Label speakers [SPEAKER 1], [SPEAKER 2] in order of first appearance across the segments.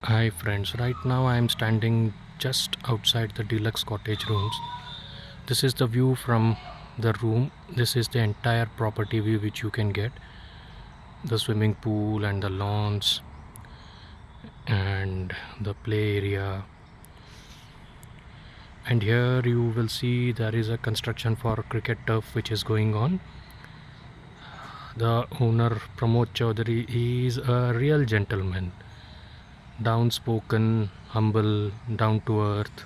[SPEAKER 1] Hi friends, right now I am standing just outside the deluxe cottage rooms. This is the view from the room. This is the entire property view which you can get. The swimming pool and the lawns and the play area. And here you will see there is a construction for cricket turf which is going on. The owner Pramod Chaudhary is a real gentleman, downspoken, humble, down to earth.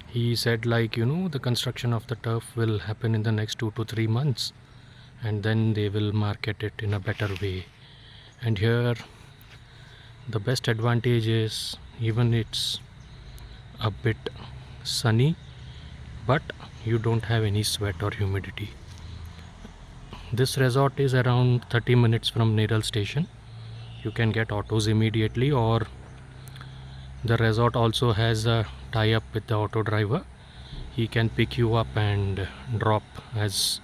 [SPEAKER 1] He said, like, the construction of the turf will happen in the next 2 to 3 months, and then they will market it in a better way. And here the best advantage is, even it's a bit sunny, but you don't have any sweat or humidity. This resort is around 30 minutes from Neral station. You can get autos immediately, or the resort also has a tie-up with the auto driver. He can pick you up and drop as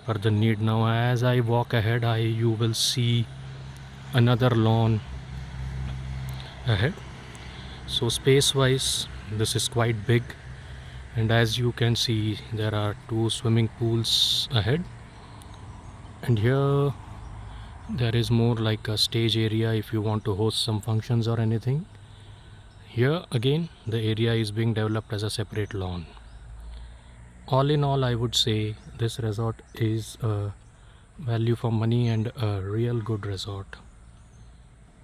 [SPEAKER 1] per the need. Now as I walk ahead, you will see another lawn ahead. So space wise, this is quite big, and as you can see, there are two swimming pools ahead, and here there is more like a stage area if you want to host some functions or anything. Here again, the area is being developed as a separate lawn. All in all, I would say this resort is a value for money and a real good resort.